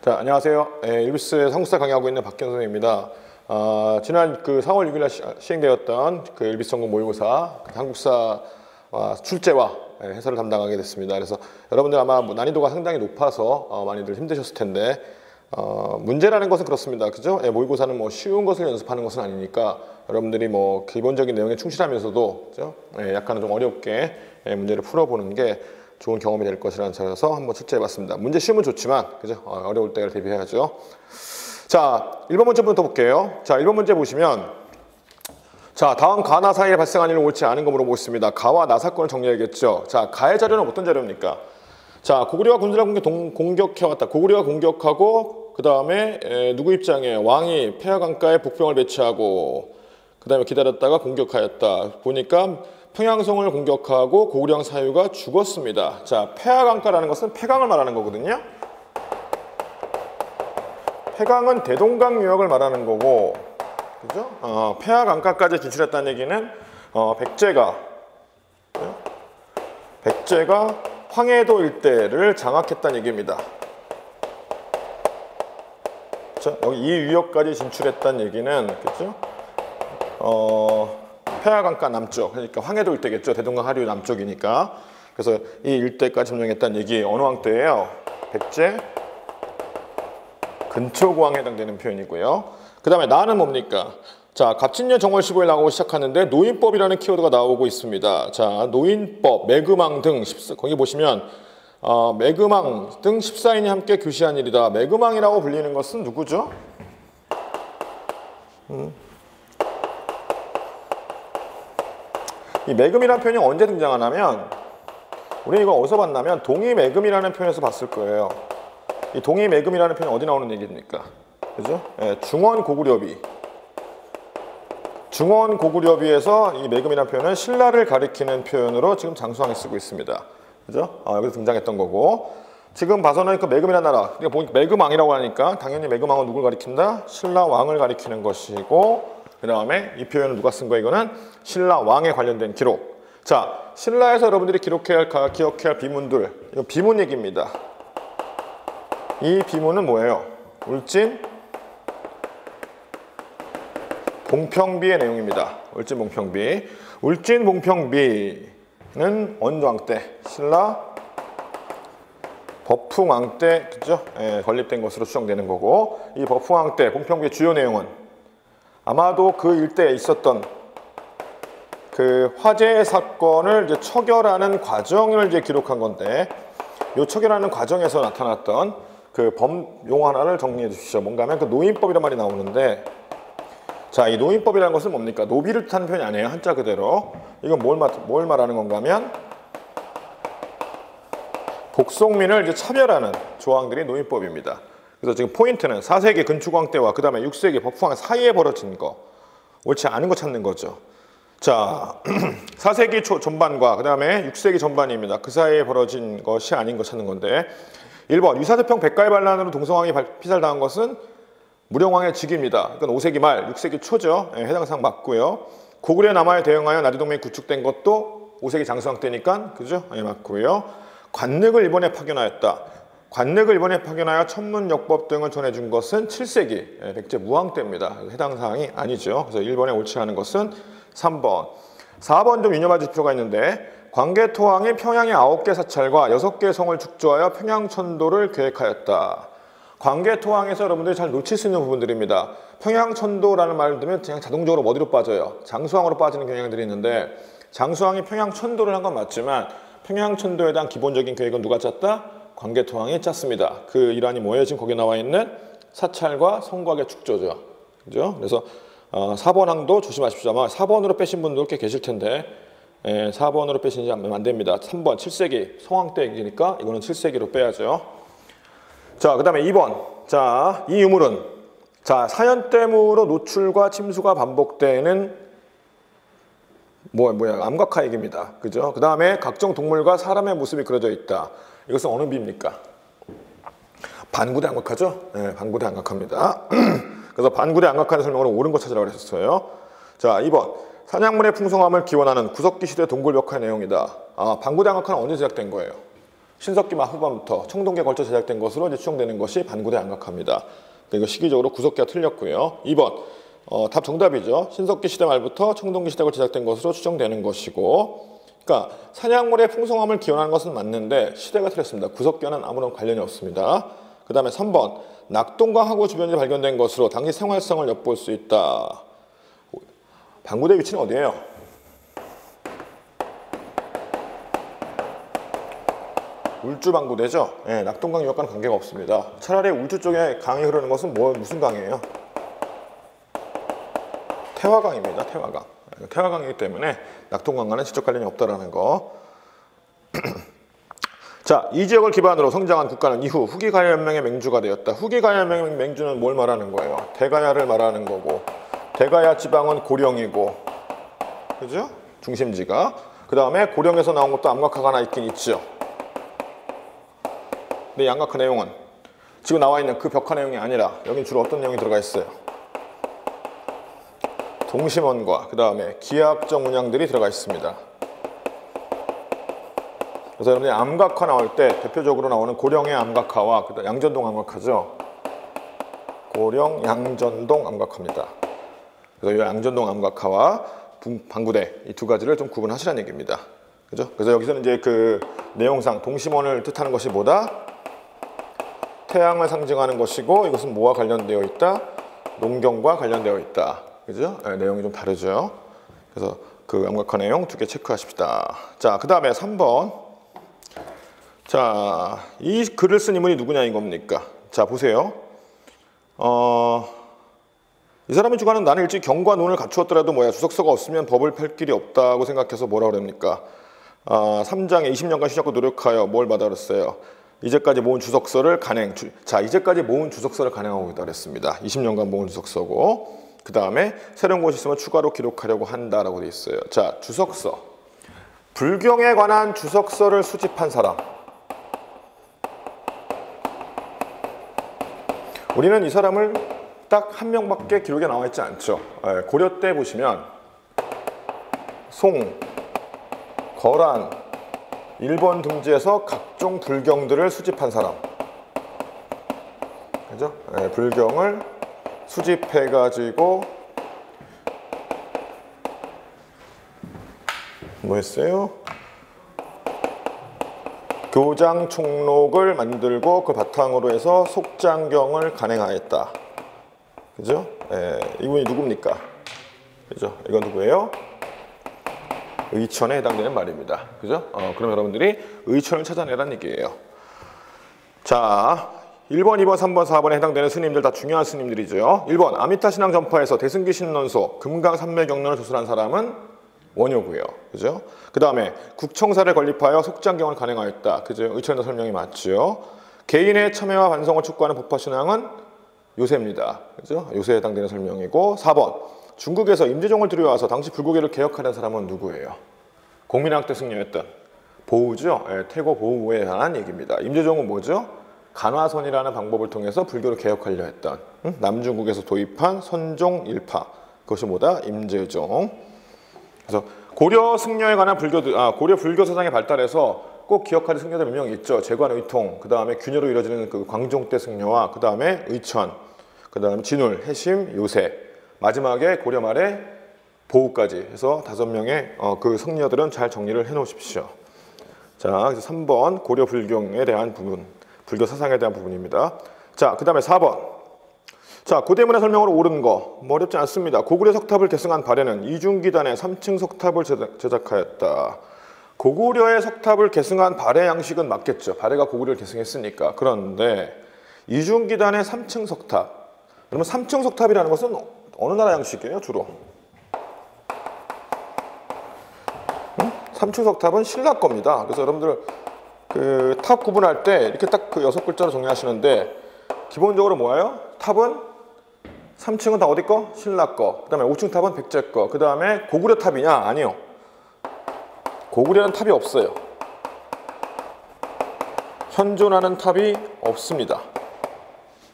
자, 안녕하세요. 일비스 상국사 강의하고 있는 박현 선생입니다. 지난 4월 6일 시행되었던 일비스 전공 모의고사 한국사 출제와 해설을 담당하게 됐습니다. 그래서 여러분들 아마 난이도가 상당히 높아서 많이들 힘드셨을 텐데 문제라는 것은 그렇습니다. 그죠? 모의고사는 쉬운 것을 연습하는 것은 아니니까 여러분들이 기본적인 내용에 충실하면서도 그죠? 약간은 좀 어렵게 문제를 풀어보는 게 좋은 경험이 될 것이라는 점에서 한번 출제해봤습니다. 문제 쉬우면 좋지만 그죠? 어려울 때를 대비해야죠. 자, 1번 문제부터 볼게요. 자, 1번 문제 보시면 자, 다음 가나 사이에 발생한 일은 옳지 않은 거 물어보고 있습니다. 가와 나 사건을 정리해야겠죠. 자, 가의 자료는 어떤 자료입니까? 자, 고구려가 군주를 공격해왔다. 고구려가 공격하고 그 다음에 누구 입장에 왕이 폐하강가에 복병을 배치하고 그 다음에 기다렸다가 공격하였다. 보니까 평양성을 공격하고 고구려 사유가 죽었습니다. 자, 폐하강가라는 것은 폐강을 말하는 거거든요. 폐강은 대동강 유역을 말하는 거고, 그죠? 폐하강가까지 진출했다는 얘기는 백제가 황해도 일대를 장악했다는 얘기입니다. 자, 여기 이 유역까지 진출했다는 얘기는, 그죠? 폐하강가 남쪽, 그러니까 황해도 일대겠죠. 대동강 하류 남쪽이니까. 그래서 이 일대까지 점령했다는 얘기 어느 왕 때예요? 백제 근초고왕에 해당되는 표현이고요. 그 다음에 나는 뭡니까? 자, 갑진년 정월 15일 나오고 시작하는데 노인법이라는 키워드가 나오고 있습니다. 자, 노인법, 매금왕 등 거기 보시면 매금왕 등 14인이 함께 교시한 일이다. 매금왕이라고 불리는 것은 누구죠? 이 매금이라는 표현이 언제 등장하냐면 우리 이거 어디서 봤냐면 동의매금이라는 표현에서 봤을 거예요. 이 동의매금이라는 표현이 어디 나오는 얘기입니까? 그죠? 중원고구려비. 중원고구려비에서 이 매금이라는 표현은 신라를 가리키는 표현으로 지금 장수왕이 쓰고 있습니다. 그죠? 여기서 등장했던 거고. 지금 봐서는 그 매금이라는 나라, 그러니까 매금왕이라고 하니까 당연히 매금왕은 누굴 가리킨다? 신라왕을 가리키는 것이고, 그 다음에 이 표현은 누가 쓴 거예요? 이거는 신라왕에 관련된 기록. 자, 신라에서 여러분들이 기억해야 할 비문들, 이거 비문 얘기입니다. 이 비문은 뭐예요? 울진 봉평비의 내용입니다. 울진 봉평비. 울진 봉평비는 어느 왕 때? 신라 버풍왕 때, 그죠? 건립된 것으로 추정되는 거고, 이 버풍왕 때 봉평비의 주요 내용은 아마도 그 일대에 있었던 그 화재 사건을 이제 처결하는 과정을 이제 기록한 건데, 이 처결하는 과정에서 나타났던 그 범용 하나를 정리해 주시죠. 뭔가 하면 그 노인법이란 말이 나오는데, 자, 이 노인법이라는 것은 뭡니까? 노비를 뜻하는 표현이 아니에요. 한자 그대로. 이건 뭘 말하는 건가 하면 복속민을 이제 차별하는 조항들이 노인법입니다. 그래서 지금 포인트는 4세기 근초고왕 때와 그 다음에 6세기 버풍왕 사이에 벌어진 거, 옳지 않은 거 찾는 거죠. 자, 4세기 전반과 그 다음에 6세기 전반입니다. 그 사이에 벌어진 것이 아닌 거 찾는 건데, 1번 유사대평 백가의 반란으로 동성왕이 피살당한 것은 무령왕의 직위입니다. 이건 5세기 말, 6세기 초죠. 해당 사항 맞고요. 고구려 남하에 대응하여 나리동맹이 구축된 것도 5세기 장수왕 때니까 그죠? 맞고요. 관늑을 일본에 파견하였다. 관늑을 일본에 파견하여 천문역법 등을 전해준 것은 7세기 백제 무왕 때입니다. 해당 사항이 아니죠. 그래서 1번에 옳지 않은 것은 3번. 4번 좀 유념해 줄 필요가 있는데, 광개토왕이 평양의 9개 사찰과 6개 성을 축조하여 평양천도를 계획하였다. 광개토왕에서 여러분들이 잘 놓칠 수 있는 부분들입니다. 평양천도라는 말을 들으면 그냥 자동적으로 어디로 빠져요? 장수왕으로 빠지는 경향들이 있는데, 장수왕이 평양천도를 한 건 맞지만 평양천도에 대한 기본적인 계획은 누가 짰다? 광개토왕이 짰습니다. 그 일환이 뭐예요? 지금 거기 나와 있는 사찰과 성곽의 축조죠. 그죠? 그래서 4번 항도 조심하십시오. 아마 4번으로 빼신 분들 꽤 계실 텐데 4번으로 빼시지 않으면 안 됩니다. 3번 7세기 성왕 때 얘기니까 이거는 7세기로 빼야죠. 자, 그 다음에 2번. 자, 이 유물은 자, 사연댐으로 노출과 침수가 반복되는 암각화 얘기입니다. 그죠? 그 다음에 각종 동물과 사람의 모습이 그려져 있다. 이것은 어느 비입니까? 반구대 암각화죠? 네, 반구대 암각화입니다. 그래서 반구대 암각화의 설명으로 옳은 거 찾으라고 했었어요. 자, 2번. 사냥문의 풍성함을 기원하는 구석기 시대 동굴벽화의 내용이다. 반구대 암각화는 언제 제작된 거예요? 신석기 말 후반부터 청동기에 걸쳐 제작된 것으로 이제 추정되는 것이 반구대 암각화입니다. 이거 시기적으로 구석기가 틀렸고요. 2번 답 정답이죠. 신석기 시대 말부터 청동기 시대가 제작된 것으로 추정되는 것이고, 그러니까 사냥물의 풍성함을 기원하는 것은 맞는데 시대가 틀렸습니다. 구석기와는 아무런 관련이 없습니다. 그 다음에 3번 낙동강 하구 주변에 발견된 것으로 당시 생활성을 엿볼 수 있다. 반구대 위치는 어디예요? 울주 반구대죠. 네, 낙동강 유역과는 관계가 없습니다. 차라리 울주 쪽에 강이 흐르는 것은 무슨 강이에요? 태화강입니다. 태화강. 태화강이기 때문에 낙동강과는 직접 관련이 없다라는 거. 자, 이 지역을 기반으로 성장한 국가는 이후 후기가야 연맹의 맹주가 되었다. 후기가야 연맹의 맹주는 뭘 말하는 거예요? 대가야를 말하는 거고, 대가야 지방은 고령이고, 그죠? 중심지가. 그 다음에 고령에서 나온 것도 암각화가 하나 있긴 있죠. 근데 이 암각화 내용은 지금 나와 있는 그 벽화 내용이 아니라 여긴 주로 어떤 내용이 들어가 있어요? 동심원과 그 다음에 기하학적 문양들이 들어가 있습니다. 그래서 여러분들이 암각화 나올 때 대표적으로 나오는 고령의 암각화와 그다음 양전동 암각화죠. 고령, 양전동 암각화입니다. 그래서 이 양전동 암각화와 반구대 이 두 가지를 좀 구분하시라는 얘기입니다. 그죠? 그래서 여기서는 이제 그 내용상 동심원을 뜻하는 것이 뭐다? 태양을 상징하는 것이고, 이것은 뭐와 관련되어 있다? 농경과 관련되어 있다. 그죠? 네, 내용이 좀 다르죠. 그래서 그 암각화 내용 두 개 체크하십시다. 자, 그 다음에 3번. 자, 이 글을 쓴 인물이 누구냐 이겁니까? 자, 보세요. 이 사람이 주관하는 나는 일찍 경과 논을 갖추었더라도 뭐야? 주석서가 없으면 법을 펼 길이 없다고 생각해서 뭐라 그럽니까? 3장에 20년간 쉬셨고 노력하여 뭘 받아 그랬어요? 이제까지 모은 주석서를 간행. 자, 이제까지 모은 주석서를 간행하고 있다 그랬습니다. 20년간 모은 주석서고, 그 다음에 새로운 것이 있으면 추가로 기록하려고 한다라고 돼 있어요. 자, 주석서. 불경에 관한 주석서를 수집한 사람. 우리는 이 사람을 딱 한 명밖에 기록에 나와 있지 않죠. 고려 때 보시면 송, 거란, 일본 등지에서 각종 불경들을 수집한 사람. 그죠? 불경을 수집해가지고 뭐 했어요? 교장 총록을 만들고 그 바탕으로 해서 속장경을 간행하였다. 그죠? 이분이 누굽니까? 그죠? 이건 누구예요? 의천에 해당되는 말입니다. 그죠? 그럼 여러분들이 의천을 찾아내라는 얘기예요. 자, 1번, 2번, 3번, 4번에 해당되는 스님들 다 중요한 스님들이죠. 1번, 아미타 신앙 전파에서 대승기 신론소, 금강 삼매경론을 조술한 사람은 원효고요. 그죠? 그 다음에 국청사를 건립하여 속장경을 간행하였다. 그죠? 의천에서 설명이 맞죠. 개인의 참여와 반성을 촉구하는 법화 신앙은 요새입니다. 그죠? 요새에 해당되는 설명이고. 4번, 중국에서 임재종을 들여와서 당시 불고기를 개혁하는 사람은 누구예요? 공민왕 때 승려했던 보우죠. 태고 보우에 관한 얘기입니다. 임재종은 뭐죠? 간화선이라는 방법을 통해서 불교를 개혁하려 했던 남중국에서 도입한 선종 일파. 그것이 뭐다? 임재종. 그래서 고려 승려에 관한 고려 불교 사상의 발달에서 꼭 기억할 승려들 몇 명 있죠. 재관의통, 그 다음에 균열로 이루어지는 그 광종 때 승려와 그 다음에 의천, 그 다음에 진울, 해심, 요새, 마지막에 고려 말에 보우까지 해서 5명의 그 승려들은 잘 정리를 해 놓으십시오. 자, 그래서 3번 고려 불경에 대한 부분, 불교 사상에 대한 부분입니다. 자, 그 다음에 4번. 자, 고대문의 설명으로 옳은 거, 뭐 어렵지 않습니다. 고구려 석탑을 계승한 발해는 이중기단의 3층 석탑을 제작하였다. 고구려의 석탑을 계승한 발해 양식은 맞겠죠. 발해가 고구려를 계승했으니까. 그런데 이중기단의 3층 석탑. 그러면 3층 석탑이라는 것은 어느 나라 양식이에요, 주로? 3층 석탑은 신라 겁니다. 그래서 여러분들 그 탑 구분할 때 이렇게 딱 그 6글자로 정리하시는데, 기본적으로 뭐예요? 탑은 3층은 다 어디 거? 신라 거. 그 다음에 5층 탑은 백제 거. 그 다음에 고구려 탑이냐? 아니요. 고구려는 탑이 없어요. 현존하는 탑이 없습니다.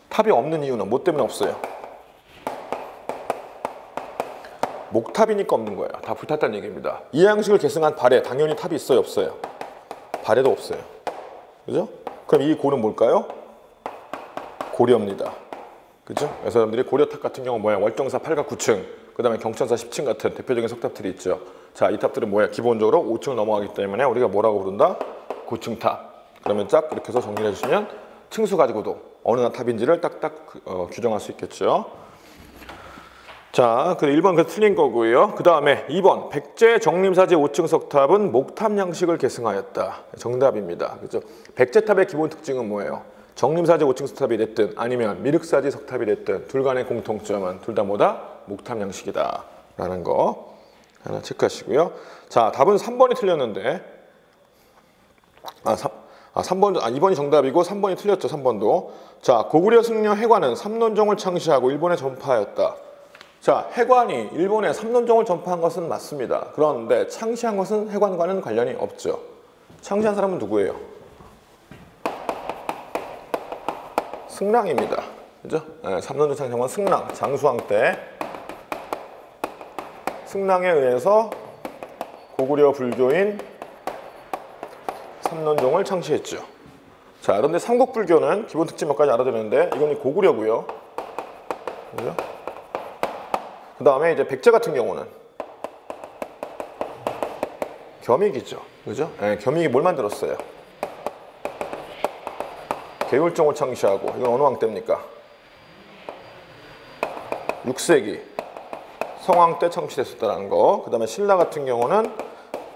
탑이 없는 이유는 뭐 때문에 없어요? 목탑이니까 없는 거예요. 다 불탔다는 얘기입니다. 이 양식을 계승한 발해, 당연히 탑이 있어요? 없어요? 발해도 없어요. 그죠? 그럼 이 고는 뭘까요? 고려입니다. 그죠? 그래서 여러분들이 고려탑 같은 경우 뭐야? 월정사 8각 9층, 그 다음에 경천사 10층 같은 대표적인 석탑들이 있죠. 자, 이 탑들은 뭐야? 기본적으로 5층을 넘어가기 때문에 우리가 뭐라고 부른다? 고층탑. 그러면 쫙 이렇게 해서 정리를 해주시면 층수 가지고도 어느 탑인지를 딱딱 규정할 수 있겠죠. 자, 그 1번 그 틀린 거고요. 그 다음에 2번 백제 정림사지 5층 석탑은 목탑 양식을 계승하였다. 정답입니다. 그죠? 백제탑의 기본 특징은 뭐예요? 정림사지 5층 석탑이 됐든 아니면 미륵사지 석탑이 됐든 둘 간의 공통점은 둘 다 뭐다? 목탑 양식이다 라는 거 하나 체크하시고요. 자, 답은 3번이 틀렸는데 2번이 정답이고 3번이 틀렸죠. 3번도. 자, 고구려 승려 해관은 삼론종을 창시하고 일본에 전파하였다. 자, 해관이 일본에 삼론종을 전파한 것은 맞습니다. 그런데 창시한 것은 해관과는 관련이 없죠. 창시한 사람은 누구예요? 승랑입니다. 그죠? 네, 삼론종 창시한 건 승랑, 장수왕 때 승랑에 의해서 고구려 불교인 삼론종을 창시했죠. 자, 그런데 삼국불교는 기본 특징 몇 가지 알아야 되는데 이건 고구려고요. 그죠? 그 다음에 이제 백제 같은 경우는 겸익이죠. 그죠? 네, 겸익이 뭘 만들었어요? 개율종을 창시하고, 이건 어느 왕 때입니까? 6세기 성왕 때 창시됐었다는 거. 그 다음에 신라 같은 경우는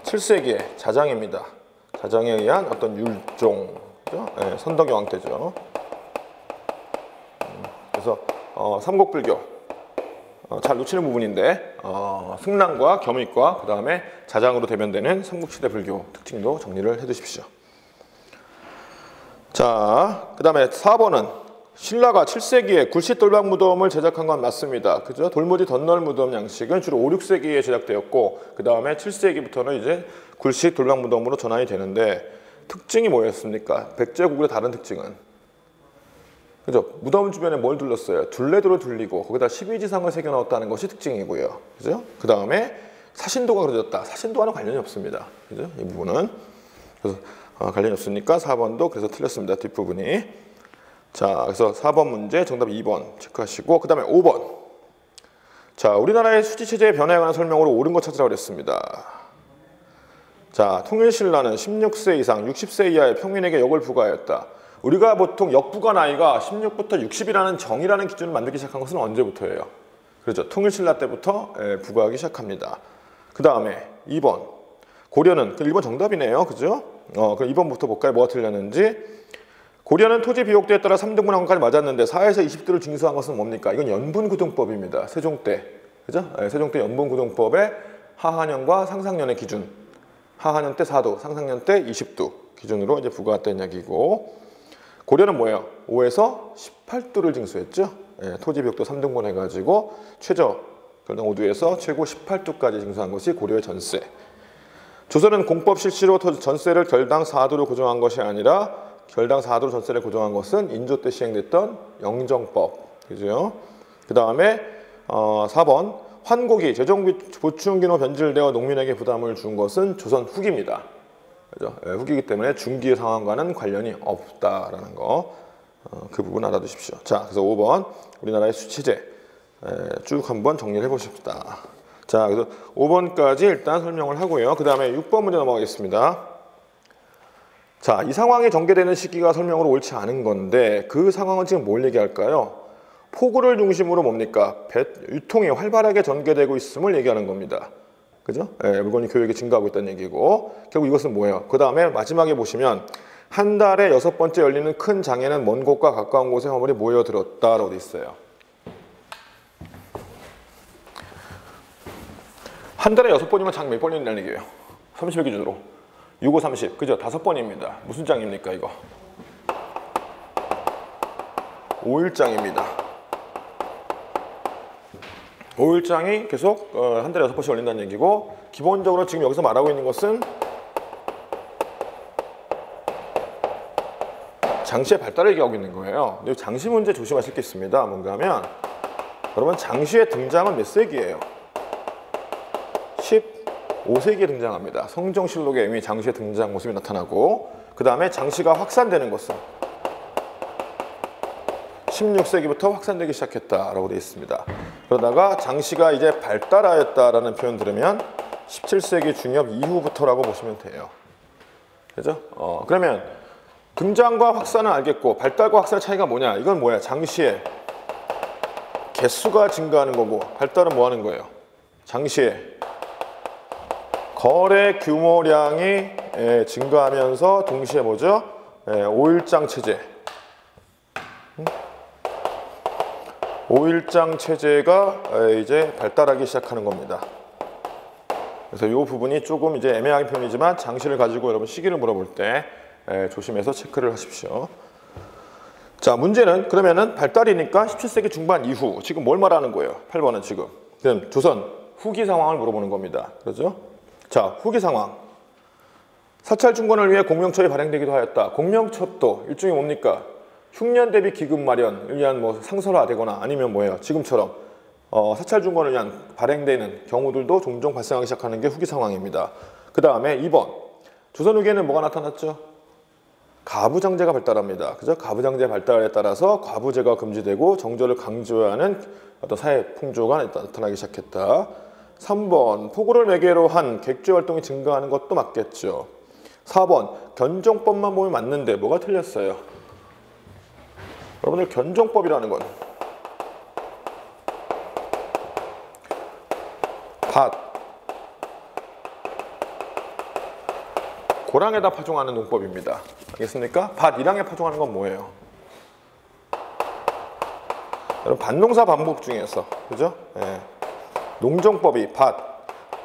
7세기에 자장입니다. 자장에 의한 어떤 율종, 그죠? 네, 선덕여 왕 때죠. 그래서 삼국불교 잘 놓치는 부분인데 승랑과 겸익과 그 다음에 자장으로 대변되는 삼국시대 불교 특징도 정리를 해두십시오. 자, 그 다음에 4번은 신라가 7세기에 굴식 돌박 무덤을 제작한 건 맞습니다. 그죠? 돌무지 덧널 무덤 양식은 주로 5, 6세기에 제작되었고 그 다음에 7세기부터는 이제 굴식 돌박 무덤으로 전환이 되는데 특징이 뭐였습니까? 백제 고구려 다른 특징은 그죠? 무덤 주변에 뭘 둘렀어요? 둘레도를 둘리고 거기다 12지상을 새겨 넣었다는 것이 특징이고요. 그죠? 그 다음에 사신도가 그려졌다. 사신도와는 관련이 없습니다. 그죠? 이 부분은. 그래서 관련이 없으니까 4번도 그래서 틀렸습니다. 뒷부분이. 자, 그래서 4번 문제 정답 2번 체크하시고 그 다음에 5번. 자, 우리나라의 수지체제의 변화에 관한 설명으로 옳은 거 찾으라고 그랬습니다. 자, 통일신라는 16세 이상 60세 이하의 평민에게 역을 부과하였다. 우리가 보통 역부과 나이가 16부터 60이라는 정의라는 기준을 만들기 시작한 것은 언제부터예요? 그렇죠. 통일신라 때부터 부과하기 시작합니다. 그 다음에 2번. 고려는, 1번 정답이네요. 그죠? 그럼 2번부터 볼까요? 뭐가 틀렸는지. 고려는 토지 비옥도에 따라 3등분한 것까지 맞았는데 4에서 20도를 징수한 것은 뭡니까? 이건 연분구동법입니다. 세종 때. 그죠? 세종 때 연분구동법에 하한년과 상상년의 기준. 하한년 때 4도, 상상년 때 20도 기준으로 이제 부과했다는 이야기고. 고려는 뭐예요? 5에서 18도를 징수했죠. 토지 비옥도 3등분 해가지고 최저 결당 5도에서 최고 18도까지 징수한 것이 고려의 전세. 조선은 공법 실시로 전세를 결당 4도로 고정한 것이 아니라 결당 4도로 전세를 고정한 것은 인조 때 시행됐던 영정법. 그죠? 그 다음에 4번. 환곡이 재정보충기로 변질되어 농민에게 부담을 준 것은 조선 후기입니다. 그죠? 후기이기 때문에 중기의 상황과는 관련이 없다라는 거, 그 부분 알아두십시오. 자, 그래서 5번 우리나라의 수치제 쭉 한번 정리를 해보십시다. 자, 그래서 5번까지 일단 설명을 하고요. 그 다음에 6번 문제 넘어가겠습니다. 자, 이 상황이 전개되는 시기가 설명으로 옳지 않은 건데 그 상황은 지금 뭘 얘기할까요? 포구를 중심으로 뭡니까? 유통이 활발하게 전개되고 있음을 얘기하는 겁니다. 그죠? 물건이 교역이 증가하고 있다는 얘기고 결국 이것은 뭐예요? 그 다음에 마지막에 보시면 한 달에 6번째 열리는 큰 장에는 먼 곳과 가까운 곳에 화물이 모여들었다라고 돼 있어요. 한 달에 6번이면 장 몇 번 열린다는 얘기예요? 30일 기준으로 6, 5, 30 그죠? 5번입니다. 무슨 장입니까 이거? 5일장입니다. 5일장이 계속 한 달에 6번씩 열린다는 얘기고 기본적으로 지금 여기서 말하고 있는 것은 장시의 발달을 얘기하고 있는 거예요. 근데 장시 문제 조심하실 게 있습니다. 뭔가 하면 여러분 장시의 등장은 몇 세기예요? 15세기에 등장합니다. 성종실록에 이미 장시의 등장 모습이 나타나고 그 다음에 장시가 확산되는 것은 16세기부터 확산되기 시작했다라고 되어 있습니다. 그러다가 장시가 이제 발달하였다라는 표현 들으면 17세기 중엽 이후부터라고 보시면 돼요. 그죠? 그러면 등장과 확산은 알겠고 발달과 확산의 차이가 뭐냐? 이건 뭐야? 장시에 개수가 증가하는 거고 발달은 뭐 하는 거예요? 장시에 거래 규모량이 증가하면서 동시에 뭐죠? 오일장 체제. 오일장 체제가 이제 발달하기 시작하는 겁니다. 그래서 이 부분이 조금 이제 애매한 표현이지만 장시를 가지고 여러분 시기를 물어볼 때 조심해서 체크를 하십시오. 자, 문제는 그러면은 발달이니까 17세기 중반 이후 지금 뭘 말하는 거예요? 8번은 지금 그럼 조선 후기 상황을 물어보는 겁니다. 그렇죠? 자, 후기 상황. 사찰 중건을 위해 공명첩이 발행되기도 하였다. 공명첩도 일종의 뭡니까? 흉년 대비 기금 마련을 위한 뭐 상설화되거나 아니면 뭐예요? 지금처럼 사찰 중건을 위한 발행되는 경우들도 종종 발생하기 시작하는 게 후기 상황입니다. 그 다음에 2번. 조선 후기에는 뭐가 나타났죠? 가부장제가 발달합니다. 그죠? 가부장제 발달에 따라서 과부제가 금지되고 정조를 강조하는 어떤 사회 풍조가 나타나기 시작했다. 3번. 포고를 매개로 한 객주 활동이 증가하는 것도 맞겠죠. 4번. 견종법만 보면 맞는데 뭐가 틀렸어요? 여러분들 견종법이라는 건 밭, 고랑에다 파종하는 농법입니다. 알겠습니까? 밭, 일항에 파종하는 건 뭐예요? 여러분 밭농사 방법 중에서 그죠? 농정법이 밭,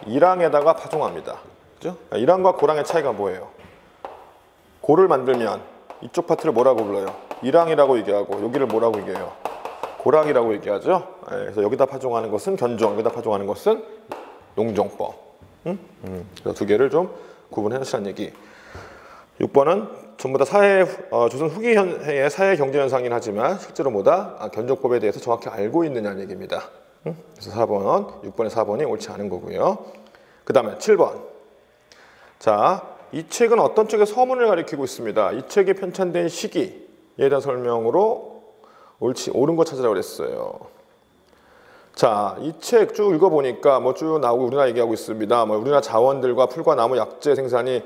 일항에다가 파종합니다. 그죠? 일항과 고랑의 차이가 뭐예요? 고를 만들면 이쪽 파트를 뭐라고 불러요? 일항이라고 얘기하고 여기를 뭐라고 얘기해요? 고랑이라고 얘기하죠. 그래서 여기다 파종하는 것은 견종, 여기다 파종하는 것은 농정법. 그래서 두 개를 좀 구분해서 얘기. 6번은 전부 다 조선 후기의 사회 경제 현상이긴 하지만 실제로 뭐다? 견종법에 대해서 정확히 알고 있느냐는 얘기입니다. 그래서 6번에 4번이 옳지 않은 거고요. 그 다음에 7번. 자, 이 책은 어떤 쪽의 서문을 가리키고 있습니다. 이 책이 편찬된 시기에 대한 설명으로 옳은 거 찾으라고 그랬어요. 자, 이 책 쭉 읽어보니까 뭐 쭉 나오고 우리나라 얘기하고 있습니다. 뭐 우리나라 자원들과 풀과 나무 약재 생산이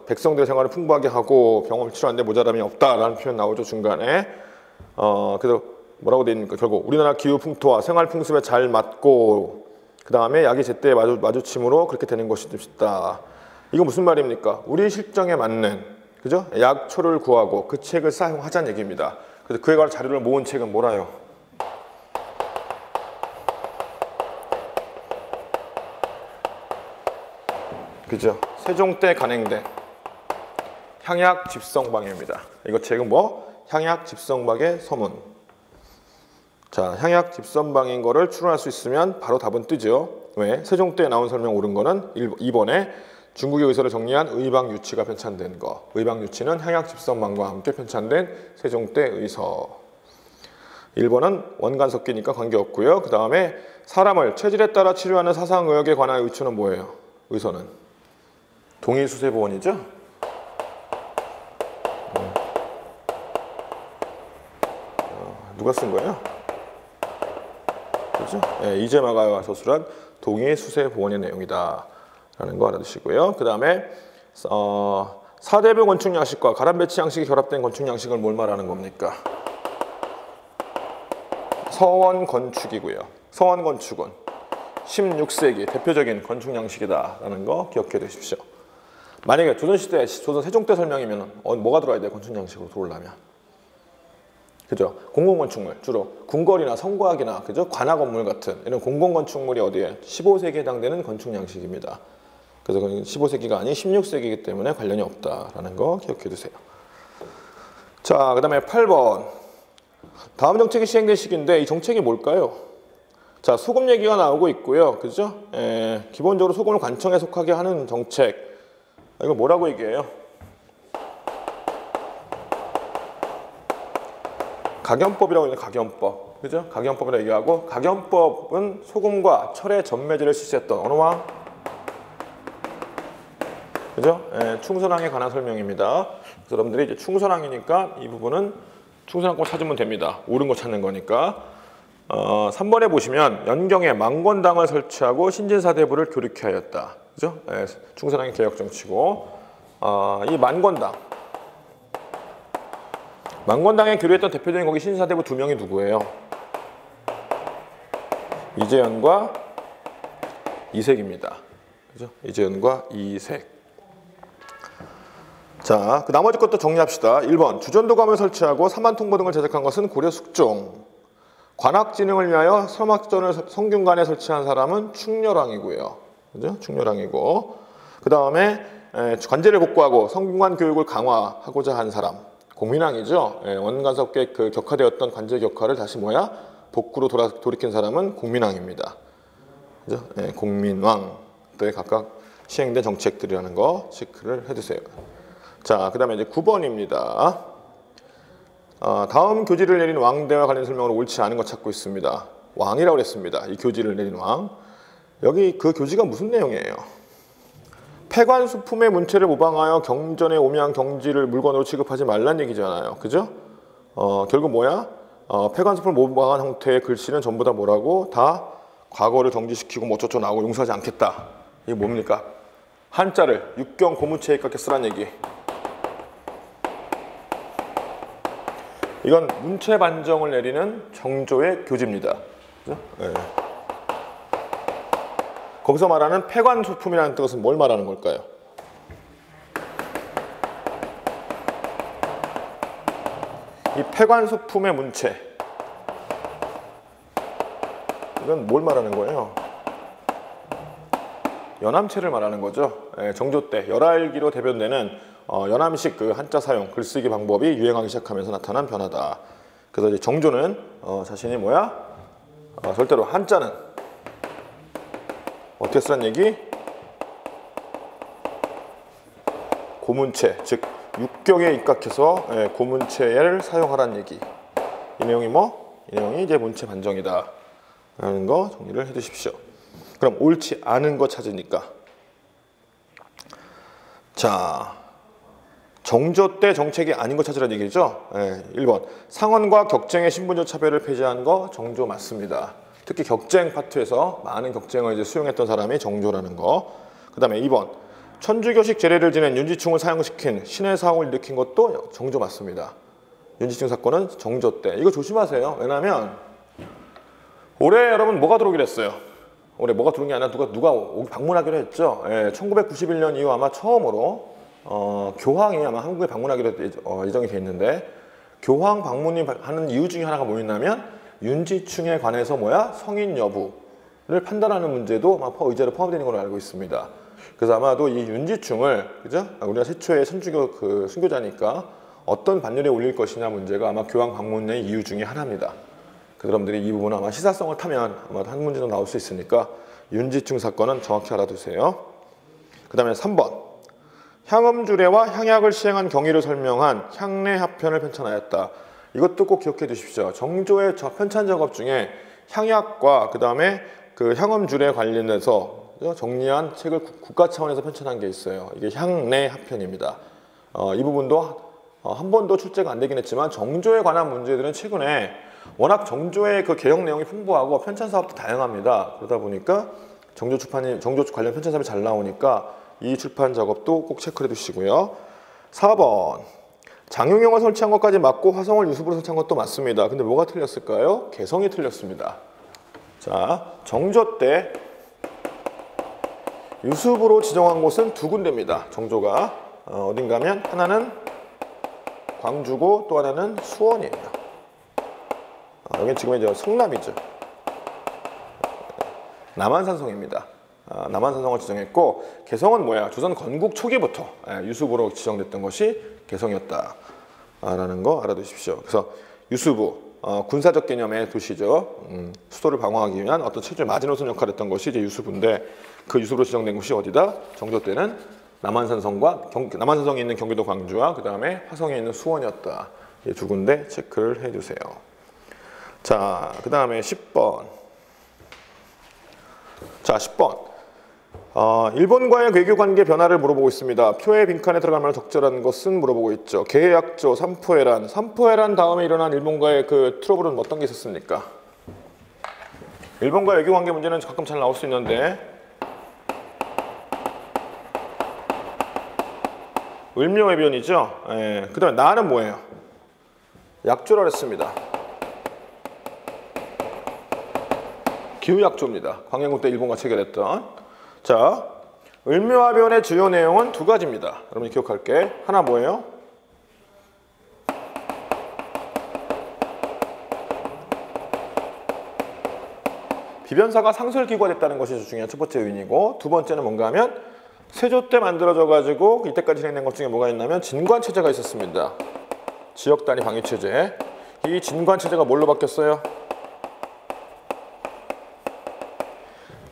백성들의 생활을 풍부하게 하고 병원 치료하는데 모자람이 없다라는 표현 나오죠, 중간에. 그래서 뭐라고 되어 있습니까? 결국 우리나라 기후 풍토와 생활 풍습에 잘 맞고 그 다음에 약이 제때 마주침으로 그렇게 되는 것이 쉽다. 이거 무슨 말입니까? 우리 실정에 맞는 그죠? 약초를 구하고 그 책을 사용하자는 얘기입니다. 그래서 그에 관한 자료를 모은 책은 뭐라요? 그죠? 세종 때 간행된 향약 집성방입니다. 이거 책은 뭐? 향약 집성방의 서문. 자, 향약 집성방인 거를 추론할 수 있으면 바로 답은 뜨죠. 왜? 세종 때 나온 설명 옳은 거는 2번에 중국의 의서를 정리한 의방유치가 편찬된 거. 의방유치는 향약 집성방과 함께 편찬된 세종 때 의서. 1번은 원간석기니까 관계없고요. 그 다음에 사람을 체질에 따라 치료하는 사상의학에 관한 의초는 뭐예요? 의서는 동의수세보원이죠. 누가 쓴 거예요? 그죠? 이재마가 서술한 동의수세보원의 내용이다 라는 거 알아두시고요. 그 다음에 사대부 건축 양식과 가람배치 양식이 결합된 건축 양식을 뭘 말하는 겁니까? 서원 건축이고요. 서원 건축은 16세기 대표적인 건축 양식이다라는 거 기억해 두십시오. 만약에 조선시대, 조선 세종 때 설명이면 뭐가 들어야 돼요? 건축 양식으로 들어오려면. 그죠? 공공건축물, 주로 궁궐이나 성곽이나 그죠? 관아 건물 같은 이런 공공건축물이 어디에? 15세기에 해당되는 건축 양식입니다. 그래서 15세기가 아닌 16세기이기 때문에 관련이 없다라는 거 기억해 두세요. 자, 그 다음에 8번. 다음 정책이 시행된 시기인데 이 정책이 뭘까요? 자, 소금 얘기가 나오고 있고요. 그죠? 기본적으로 소금을 관청에 속하게 하는 정책. 이거 뭐라고 얘기해요? 각연법이라고 있는 각연법. 그죠? 각연법이라고 얘기하고 각연법은 소금과 철의 전매제를 실시했던 어느 왕? 그죠? 예, 충선항에 관한 설명입니다. 그래서 여러분들이 이제 충선항이니까 이 부분은 충선항 거 찾으면 됩니다. 옳은 거 찾는 거니까. 3번에 보시면 연경에 망건당을 설치하고 신진사대부를 교류케 하였다. 그죠? 예, 충선항의 개혁 정치고. 이 망건당에 교류했던 대표적인 거기 신진사대부 두 명이 누구예요? 이재현과 이색입니다. 그죠? 이재현과 이색. 자, 그 나머지 것도 정리합시다. 1번 주전도감을 설치하고 사만통보 등을 제작한 것은 고려 숙종. 관악진흥을 위하여 서막전을 성균관에 설치한 사람은 충렬왕이고요. 그죠? 충렬왕이고. 그 다음에 관제를 복구하고 성균관 교육을 강화하고자 한 사람. 공민왕이죠. 원간섭계 그 격화되었던 관제 격화를 다시 복구로 돌이킨 사람은 공민왕입니다. 그죠? 공민왕 때 각각 시행된 정책들이라는 거 체크를 해두세요. 자, 그 다음에 이제 9번입니다. 다음 교지를 내린 왕대와 관련 설명으로 옳지 않은 거 찾고 있습니다. 왕이라고 그랬습니다. 이 교지를 내린 왕. 여기 그 교지가 무슨 내용이에요? 폐관수품의 문체를 모방하여 경전의 오묘한 경지를 물건으로 취급하지 말란 얘기잖아요. 그죠? 결국 뭐야? 폐관수품을 모방한 형태의 글씨는 전부 다 뭐라고? 다 과거를 정지시키고 뭐 어쩌고 나오고 용서하지 않겠다. 이게 뭡니까? 한자를 육경 고문체에 입각해 쓰란 얘기. 이건 문체 반정을 내리는 정조의 교지입니다. 그죠? 네. 거기서 말하는 폐관소품이라는 뜻은 뭘 말하는 걸까요? 이 폐관소품의 문체, 이건 뭘 말하는 거예요? 연암체를 말하는 거죠. 정조 때 열알기로 대변되는 연암식 그 한자 사용, 글쓰기 방법이 유행하기 시작하면서 나타난 변화다. 그래서 이제 정조는 자신이 절대로 한자는 어떻게 쓰란 얘기? 고문체, 즉 육경에 입각해서 고문체를 사용하라는 얘기. 이 내용이 이 내용이 이제 문체 반정이다 라는 거 정리를 해두십시오. 그럼 옳지 않은 거 찾으니까. 자, 정조 때 정책이 아닌 거 찾으라는 얘기죠. 1번 상언과 격쟁의 신분적 차별을 폐지한 거 정조 맞습니다. 특히 격쟁 파트에서 많은 격쟁을 이제 수용했던 사람이 정조라는 거. 그 다음에 2번 천주교식 제례를 지낸 윤지충을 사용시킨 신의 사홍을 일으킨 것도 정조 맞습니다. 윤지충 사건은 정조 때. 이거 조심하세요. 왜냐하면 올해 여러분 뭐가 들어오기로 했어요? 올해 뭐가 들어온 게 아니라 누가 방문하기로 했죠. 1991년 이후 아마 처음으로 교황이 아마 한국에 방문하기로 예정이 돼 있는데, 교황 방문이 하는 이유 중에 하나가 뭐였냐면 윤지충에 관해서 성인 여부를 판단하는 문제도 아마 의제로 포함되는 걸로 알고 있습니다. 그래서 아마도 이 윤지충을, 그죠? 우리가 최초의 선주교 순교자니까 어떤 반열에 올릴 것이냐 문제가 아마 교황 방문의 이유 중에 하나입니다. 여러분들이 이 부분은 아마 시사성을 타면 아마 한 문제도 나올 수 있으니까 윤지충 사건은 정확히 알아두세요. 그 다음에 3번 향음주례와 향약을 시행한 경위를 설명한 향례합편을 편찬하였다. 이것도 꼭 기억해 두십시오. 정조의 편찬 작업 중에 향약과 그 다음에 그 향음주례 관련해서 정리한 책을 국가 차원에서 편찬한 게 있어요. 이게 향례합편입니다. 이 부분도 한 번도 출제가 안 되긴 했지만 정조에 관한 문제들은 최근에 워낙 정조의 그 개혁 내용이 풍부하고 편찬 사업도 다양합니다. 그러다 보니까 정조 관련 편찬 사업이 잘 나오니까 이 출판 작업도 꼭 체크해 두시고요. 4번 장용영을 설치한 것까지 맞고 화성을 유수부로 설치한 것도 맞습니다. 근데 뭐가 틀렸을까요? 개성이 틀렸습니다. 자, 정조 때 유수부로 지정한 곳은 두 군데입니다. 정조가 어딘가면 하나는 광주고 또 하나는 수원이에요. 여기 지금 이제 성남이죠. 남한산성입니다. 남한산성을 지정했고, 개성은 조선 건국 초기부터 유수부로 지정됐던 것이 개성이었다라는 거 알아두십시오. 그래서 유수부, 군사적 개념의 도시죠. 수도를 방어하기 위한 어떤 최초의 마지노선 역할을 했던 것이 이제 유수부인데, 그 유수부로 지정된 곳이 어디다? 정조 때는 남한산성에 있는 경기도 광주와 그 다음에 화성에 있는 수원이었다. 이 두 군데 체크를 해주세요. 자, 그 다음에 10번. 자, 10번. 일본과의 외교 관계 변화를 물어보고 있습니다. 표의 빈칸에 들어갈 만한 적절한 것은 물어보고 있죠. 계약조, 삼포해란. 삼포해란 다음에 일어난 일본과의 그 트러블은 어떤 게 있었습니까? 일본과의 외교 관계 문제는 가끔 잘 나올 수 있는데 을묘해변이죠. 예. 그 다음에 나는 뭐예요? 약조라 했습니다. 기후약조입니다. 광해군 때 일본과 체결했던. 자, 을묘해변의 주요 내용은 두 가지입니다. 여러분이 기억할게. 하나 뭐예요? 비변사가 상설기구가 됐다는 것이 중요한 첫 번째 요인이고, 두 번째는 뭔가 하면 세조 때 만들어져 가지고 이때까지 진행된 것 중에 뭐가 있냐면 진관체제가 있었습니다. 지역단위 방위체제. 이 진관체제가 뭘로 바뀌었어요?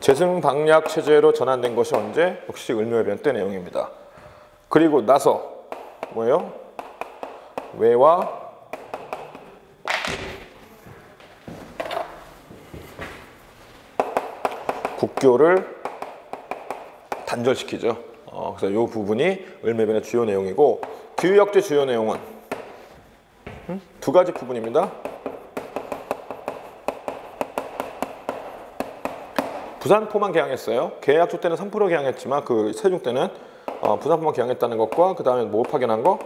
재승방약체제로 전환된 것이 언제? 역시 을묘해변 때 내용입니다. 그리고 나서 뭐예요? 외와 국교를 단절시키죠. 그래서 이 부분이 을묘해변의 주요 내용이고, 기후약조의 주요 내용은 두 가지 부분입니다. 부산포만 개항했어요. 계약조 때는 3% 개항했지만 그 세종 때는 부산포만 개항했다는 것과 그 다음에 뭐 파견한 거?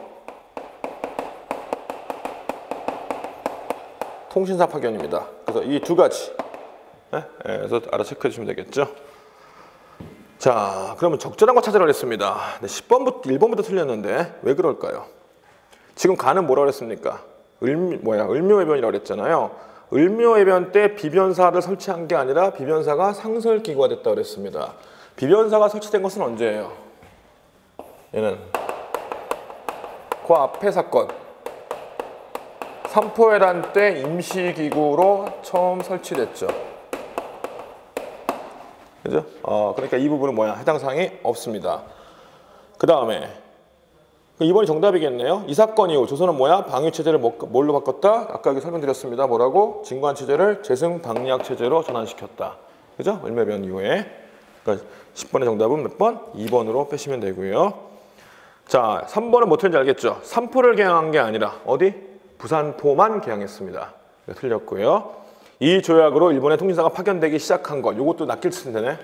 통신사 파견입니다. 그래서 이 두 가지. 그래서 알아체크해 주시면 되겠죠. 자, 그러면 적절한 거 찾으라 그랬습니다. 10번부터 1번부터 틀렸는데 왜 그럴까요? 지금 간은 뭐라 그랬습니까? 을묘해변이라고 그랬잖아요. 을묘해변 때 비변사를 설치한 게 아니라 비변사가 상설기구가 됐다고 그랬습니다. 비변사가 설치된 것은 언제예요? 얘는 그 앞에 사건 삼포해란 때 임시기구로 처음 설치됐죠. 그죠? 그러니까 이 부분은 뭐야? 해당 사항이 없습니다. 그 다음에 이번이 정답이겠네요. 이 사건 이후 조선은 뭐야? 방위체제를 뭘로 바꿨다? 아까 여기 설명드렸습니다. 뭐라고? 진관체제를 재승방약체제로 전환시켰다. 그죠? 을묘해변 이후에. 그러니까 10번의 정답은 몇 번? 2번으로 빼시면 되고요. 자, 3번은 뭐 틀린지 알겠죠? 삼포를 개항한 게 아니라 어디? 부산포만 개항했습니다. 틀렸고요. 이 조약으로 일본의 통신사가 파견되기 시작한 것. 이것도 낚일 텐데.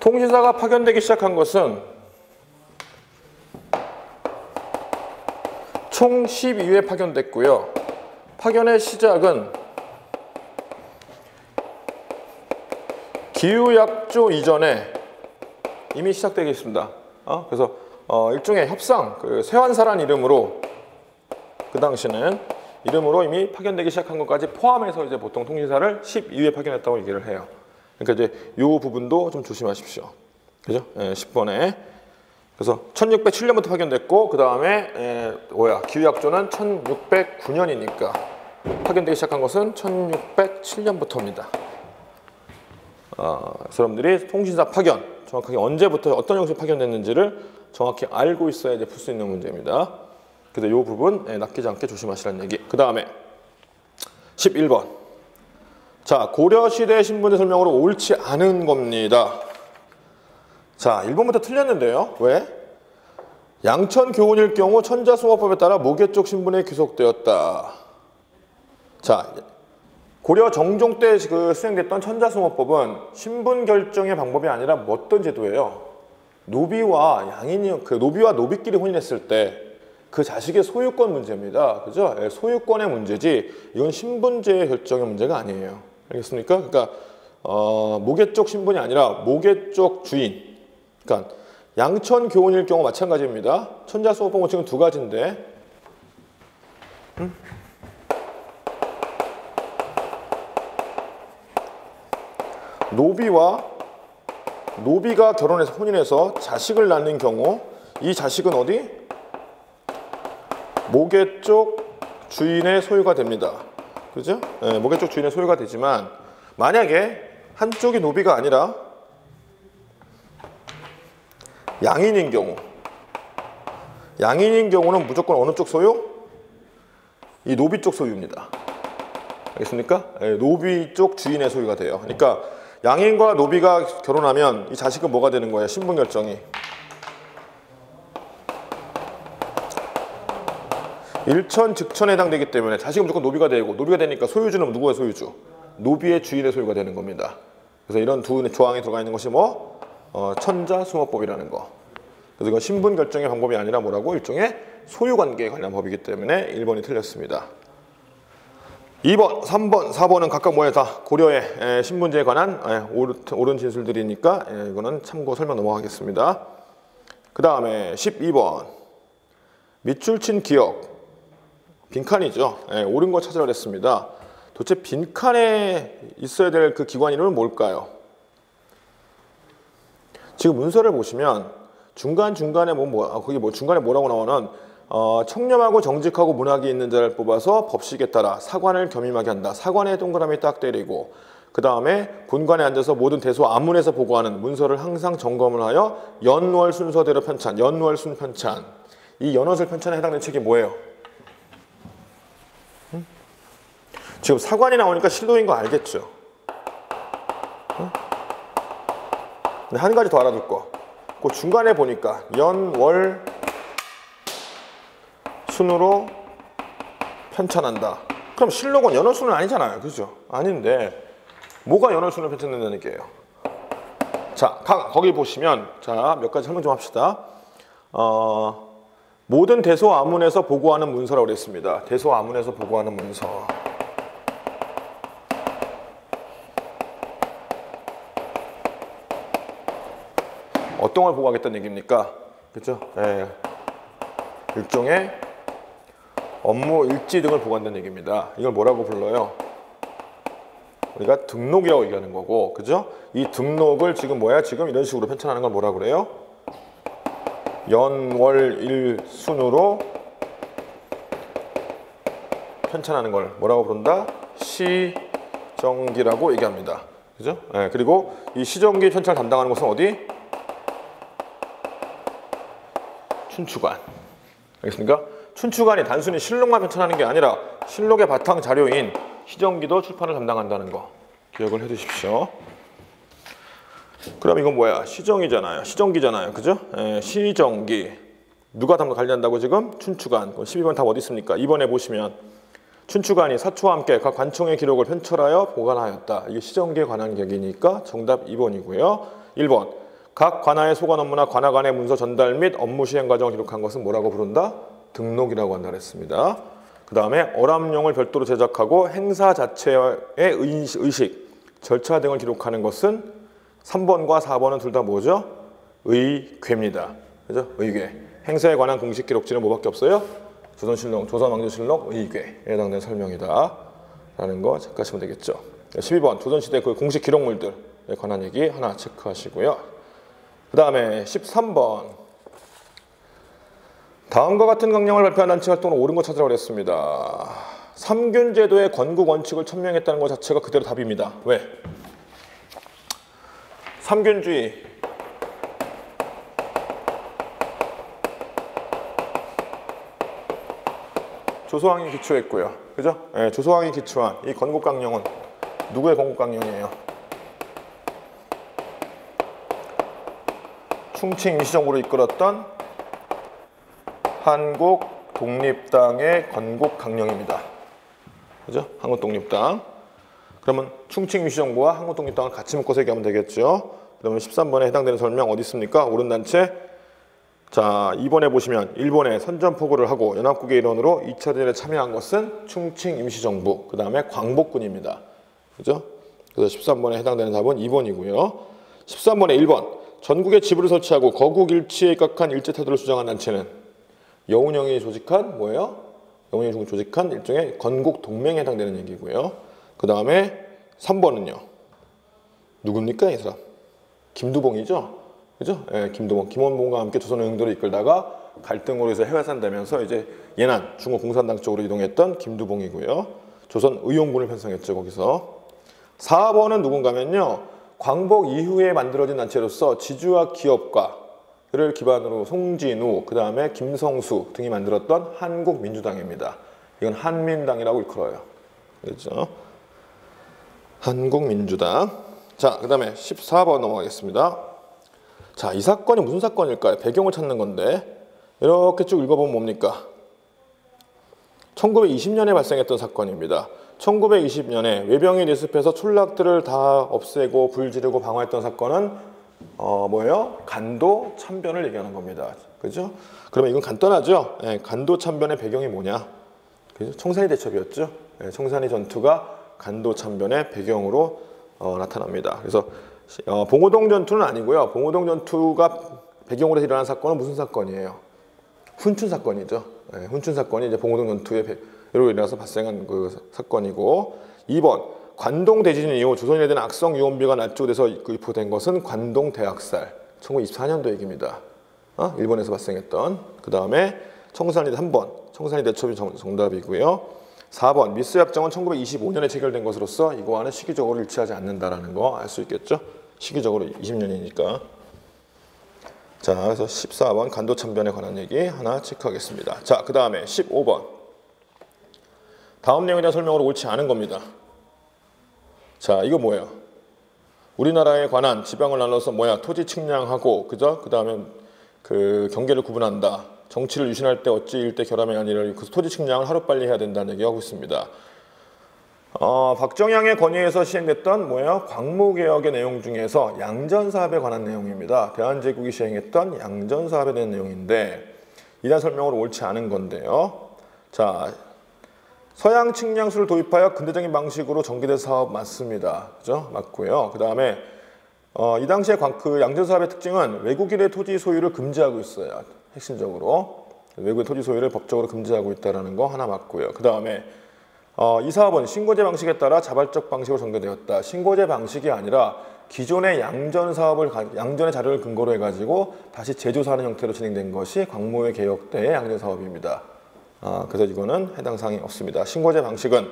통신사가 파견되기 시작한 것은 총 12회 파견됐고요. 파견의 시작은 기후약조 이전에 이미 시작되어 있습니다. 그래서 일종의 협상, 세환사란 이름으로 그 당시는 이름으로 이미 파견되기 시작한 것까지 포함해서 이제 보통 통신사를 12회 파견했다고 얘기를 해요. 그러니까 이제 이 부분도 좀 조심하십시오. 그죠? 10번에. 그래서 1607년부터 파견됐고, 그 다음에 기후약조는 1609년이니까 파견되기 시작한 것은 1607년부터입니다. 여러분들이 통신사 파견 정확하게 언제부터 어떤 형식으로 파견됐는지를 정확히 알고 있어야 이제 풀 수 있는 문제입니다. 그래서 이 부분 낚이지 않게 조심하시라는 얘기. 그 다음에 11번. 자, 고려시대 신분의 설명으로 옳지 않은 겁니다. 자, 1번부터 틀렸는데요. 왜? 양천교훈일 경우 천자수호법에 따라 모계 쪽 신분에 귀속되었다. 자, 고려 정종 때 수행됐던 천자수호법은 신분 결정의 방법이 아니라 어떤 제도예요? 노비와 노비와 노비끼리 혼인했을 때 그 자식의 소유권 문제입니다. 그죠? 소유권의 문제지 이건 신분제의 결정의 문제가 아니에요. 알겠습니까? 그러니까 모계 쪽 신분이 아니라 모계 쪽 주인. 그러니까 양천 교훈일 경우 마찬가지입니다. 천자수호법은 지금 두 가지인데 노비가 결혼해서 혼인해서 자식을 낳는 경우 이 자식은 어디? 모계 쪽 주인의 소유가 됩니다. 그죠? 모계 쪽 주인의 소유가 되지만 만약에 한쪽이 노비가 아니라 양인인 경우는 무조건 어느 쪽 소유? 이 노비 쪽 소유입니다. 알겠습니까? 노비 쪽 주인의 소유가 돼요. 그러니까 양인과 노비가 결혼하면 이 자식은 뭐가 되는 거예요? 신분 결정이. 일천즉천에 해당되기 때문에 자식은 무조건 노비가 되고, 노비가 되니까 소유주는 누구의 소유주? 노비의 주인의 소유가 되는 겁니다. 그래서 이런 두 조항이 들어가 있는 것이 뭐? 천자수모법이라는 거. 그래서 이건 신분 결정의 방법이 아니라 뭐라고? 일종의 소유관계에 관련 법이기 때문에 1번이 틀렸습니다. 2번, 3번, 4번은 각각 뭐예요? 다 고려의 신분제에 관한 옳은 진술들이니까 이거는 참고 설명 넘어가겠습니다. 그 다음에 12번. 밑줄 친 기억. 빈칸이죠. 옳은 거 찾으라 그랬습니다. 도대체 빈칸에 있어야 될 그 기관 이름은 뭘까요? 지금 문서를 보시면 중간중간에 거기 중간에 뭐라고 나오는 청렴하고 정직하고 문학이 있는 자를 뽑아서 법식에 따라 사관을 겸임하게 한다. 사관에 동그라미 딱 때리고 그 다음에 본관에 앉아서 모든 대소 안문에서 보고하는 문서를 항상 점검을 하여 연월 순서대로 편찬, 연월 순편찬. 이 연월술 편찬에 해당되는 책이 뭐예요? 지금 사관이 나오니까 실로인 거 알겠죠? 근데 한 가지 더 알아둘 거. 그 중간에 보니까 연월 순으로 편찬한다. 그럼 실록은 연월순은 아니잖아요. 그죠? 아닌데 뭐가 연월순을 편찬된다는 얘기예요. 자, 거기 보시면 자, 몇 가지 설명 좀 합시다. 모든 대소 아문에서 보고하는 문서라고 그랬습니다. 대소 아문에서 보고하는 문서. 어떤 걸 보고하겠다는 얘기입니까? 그렇죠? 일종의 업무 일지 등을 보고한다는 얘기입니다. 이걸 뭐라고 불러요? 우리가 등록이라고 얘기하는 거고, 그죠? 이 등록을 지금 지금 이런 식으로 편찬하는 걸 뭐라고 그래요? 연월일 순으로 편찬하는 걸 뭐라고 부른다? 시정기라고 얘기합니다. 그죠? 그리고 이 시정기 편찬을 담당하는 곳은 어디? 춘추관. 알겠습니까? 춘추관이 단순히 실록만 편찬하는 게 아니라 실록의 바탕 자료인 시정기도 출판을 담당한다는 거 기억을 해 두십시오. 그럼 이건 뭐야? 시정이잖아요. 시정기잖아요. 그죠? 시정기. 누가 관리한다고 지금? 춘추관. 12번 답 어디 있습니까? 2번에 보시면 춘추관이 사초와 함께 각 관청의 기록을 편철하여 보관하였다. 이게 시정기에 관한 얘기니까 정답 2번이고요. 1번. 각 관하의 소관 업무나 관하 간의 문서 전달 및 업무 시행 과정을 기록한 것은 뭐라고 부른다? 등록이라고 한다 그랬습니다. 그 다음에 어람용을 별도로 제작하고 행사 자체의 의식, 절차 등을 기록하는 것은 3번과 4번은 둘 다 뭐죠? 의궤입니다. 그죠? 의궤. 행사에 관한 공식 기록지는 뭐밖에 없어요? 조선실록, 조선왕조실록 의궤에 해당되는 설명이다. 라는 거 체크하시면 되겠죠. 12번 조선시대 그 공식 기록물들에 관한 얘기 하나 체크하시고요. 그 다음에 13번 다음과 같은 강령을 발표한 단체 활동으로 옳은 거 찾으라고 그랬습니다. 삼균제도의 건국 원칙을 천명했다는 것 자체가 그대로 답입니다. 왜? 삼균주의 조소왕이 기초했고요. 그죠? 조소왕이 기초한 이 건국강령은 누구의 건국강령이에요? 충칭 임시정부로 이끌었던 한국 독립당의 건국강령입니다. 그죠? 한국 독립당. 그러면 충칭 임시정부와 한국 독립당을 같이 묶어서 얘기하면 되겠죠. 그러면 13번에 해당되는 설명 어디 있습니까? 옳은 단체. 자, 2번에 보시면 일본에 선전포고를 하고 연합국의 일원으로 2차 대전에 참여한 것은 충칭 임시정부, 그 다음에 광복군입니다. 그죠? 그래서 13번에 해당되는 답은 2번이고요. 13번에 1번. 전국에 지부를 설치하고 거국 일치에 입각한 일제 태도를 주장한 단체는 여운형이 조직한 뭐예요? 여운형이 조직한 일종의 건국 동맹에 해당되는 얘기고요. 그 다음에 3번은요. 누굽니까 이 사람? 김두봉이죠. 그죠? 김두봉. 김원봉과 함께 조선의용도를 이끌다가 갈등으로 해서 해외 산다면서 이제 예난 중국 공산당 쪽으로 이동했던 김두봉이고요. 조선의용군을 편성했죠 거기서. 4번은 누군가면요. 광복 이후에 만들어진 단체로서 지주와 기업가를 기반으로 송진우, 그 다음에 김성수 등이 만들었던 한국민주당입니다. 이건 한민당이라고 일컬어요. 그렇죠? 한국민주당. 자, 그 다음에 14번 넘어가겠습니다. 자, 이 사건이 무슨 사건일까요? 배경을 찾는 건데 이렇게 쭉 읽어보면 뭡니까? 1920년에 발생했던 사건입니다. 1920년에 외병이 리습해서 촌락들을 다 없애고 불 지르고 방어했던 사건은 뭐예요? 간도 참변을 얘기하는 겁니다. 그죠? 그러면 이건 간단하죠? 네, 간도 참변의 배경이 뭐냐? 그죠? 청산리 대첩이었죠? 네, 청산리 전투가 간도 참변의 배경으로 나타납니다. 그래서 봉오동 전투는 아니고요. 봉오동 전투가 배경으로 해서 일어난 사건은 무슨 사건이에요? 훈춘 사건이죠. 네, 훈춘 사건이 이제 봉오동 전투에 이로 인해서 발생한 그 사건이고 2번 관동 대지진 이후 조선인에 대한 악성 유언비가 날조돼서 유포된 것은 관동 대학살 1924년도 얘기입니다. 일본에서 발생했던. 그 다음에 청산리 3번 청산리 대첩이 정답이고요. 4번 미스 약정은 1925년에 체결된 것으로서 이거와는 시기적으로 일치하지 않는다라는 거 알 수 있겠죠. 시기적으로 20년이니까. 자, 그래서 14번 간도 참변에 관한 얘기 하나 체크하겠습니다. 자, 그 다음에 15번 다음 내용에 대한 설명으로 옳지 않은 겁니다. 자, 이거 뭐예요? 우리나라에 관한 지방을 나눠서 뭐야? 토지 측량하고 그죠? 그 다음에 그 경계를 구분한다. 정치를 유신할 때 어찌 일대 결함이 아니라 그 토지 측량을 하루빨리 해야 된다는 얘기하고 있습니다. 박정향의 건의에서 시행됐던 뭐예요? 광무개혁의 내용 중에서 양전사업에 관한 내용입니다. 대한제국이 시행했던 양전사업에 대한 내용인데 이단 설명으로 옳지 않은 건데요. 자, 서양 측량수를 도입하여 근대적인 방식으로 전개된 사업 맞습니다. 그죠? 맞고요. 그 다음에 이 당시에 그 양전사업의 특징은 외국인의 토지 소유를 금지하고 있어요. 핵심적으로 외국의 토지 소유를 법적으로 금지하고 있다는 거 하나 맞고요. 그 다음에 이 사업은 신고제 방식에 따라 자발적 방식으로 전개되었다. 신고제 방식이 아니라 기존의 양전의 자료를 근거로 해가지고 다시 재조사하는 형태로 진행된 것이 광무의 개혁 때의 양전 사업입니다. 그래서 이거는 해당 사항이 없습니다. 신고제 방식은